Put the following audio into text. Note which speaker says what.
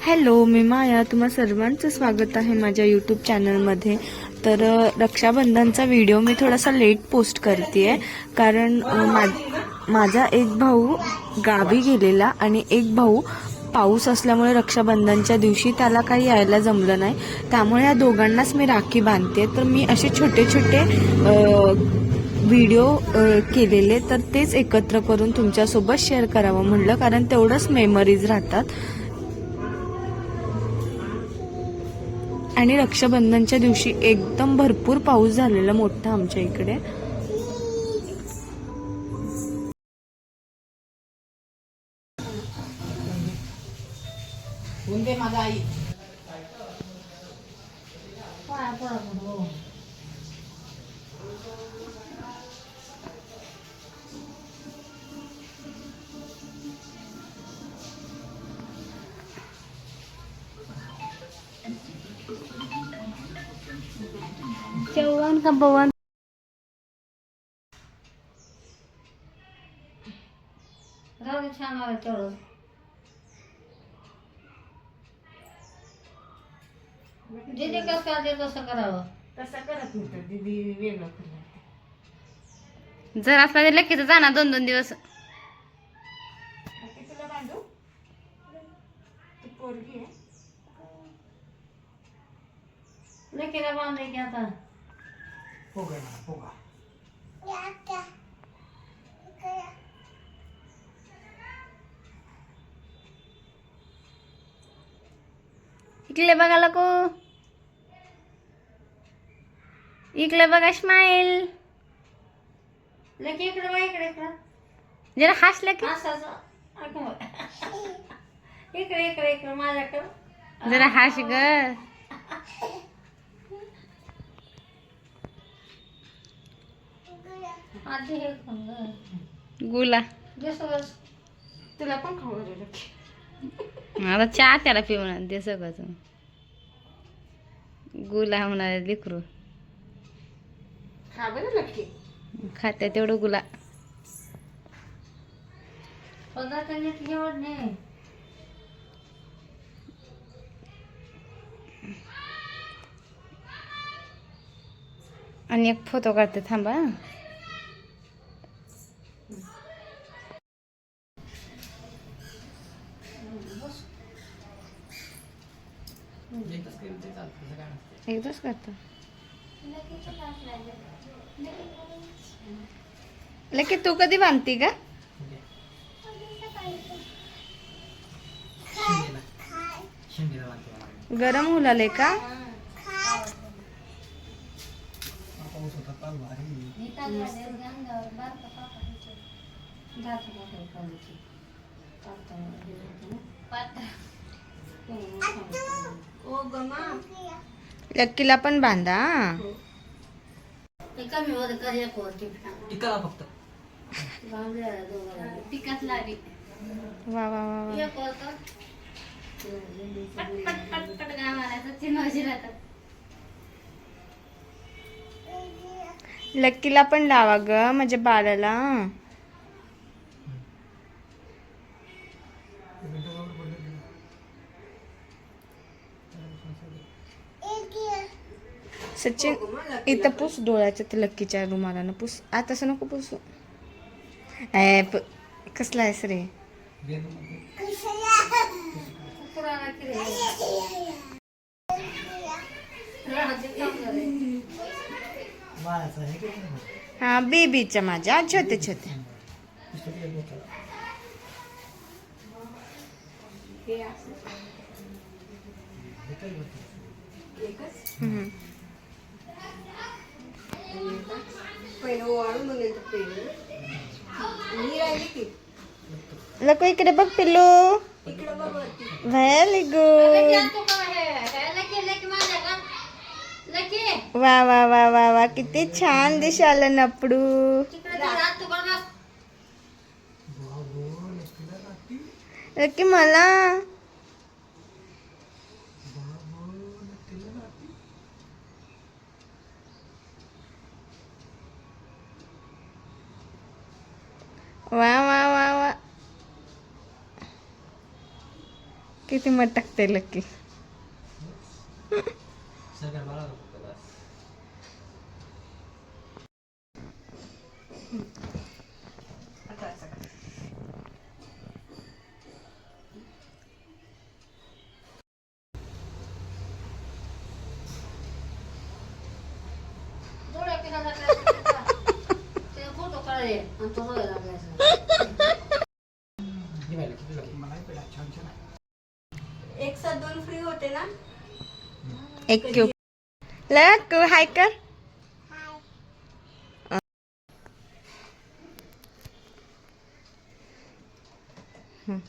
Speaker 1: Hello, मी माया. तुम्हा सर्वांचं स्वागत आहे माझ्या यूट्यूब चॅनलमध्ये. तर रक्षाबंधनचा व्हिडिओ मी थोडासा लेट पोस्ट करते कारण माझा एक भाऊ गावी गेलेला आणि एक भाऊ पाऊस असल्यामुळे रक्षाबंधनच्या दिवशी त्याला काही यायला जमलं नाही. त्यामुळे या दोघांनाच मी राखी बांधते. तर मी असे छोटे छोटे व्हिडिओ केलेले, तर तेच एकत्र करून तुमच्यासोबत शेअर करावं म्हटलं, कारण तेवढंच मेमरीज राहतात. आणि रक्षाबंधनच्या दिवशी एकदम भरपूर पाऊस झालेला मोठा आमच्या इकडे. चव्हाण का बव्हाण
Speaker 2: राहू छान आलं तेवढं. दीदी कसं करते तसं करावं.
Speaker 1: तसं करत नव्हतं दीदी, वेगळं करत.
Speaker 2: जर असला तर लकीचं जाणार 2-2 दिवस.
Speaker 1: तुला बांधू, तू पोरगी आहे.
Speaker 2: लकीला बांधले की आता इकडे बघा लको, इकडे बघा स्माइल. लकी इकडे बघा, इकडे जरा हसलं की इकडे इकडे इकडे माझ्याकडे जरा हास ग. गुला
Speaker 1: तुला पण खाऊ घालू.
Speaker 2: आता चहा त्याला पिवणार ते सगळं. गुला होणार लेकरू
Speaker 1: खा बरं नक्की.
Speaker 2: खात्या तेवढं गुला. नाही आणि एक फोटो काढते थांबा. एकदाच करतो. लकी तू कधी बांधती का? गरम होलाले का? लक्कीला पण बांधा. वा वा वा वा. लक्कीला पण लावा ग माझ्या बाळाला. सचिन इथं पुस डोळ्याच्या ते लक्कीच्या रुमालानं पुस. आता तसं नको पुसू. कसला आहेस रे? हा बेबीच्या माझ्या छोटे छोटे. लको इकडे बघ पिल्लू. Very good. वा वा वा वा वा, किती छान दिसायला नपडू. लकी मला वा वा वा वा. किती मत टाकते लक्की.
Speaker 1: एक साथ 2 फ्री होते ना.
Speaker 2: एक क्यूब लक हाय कर. हं.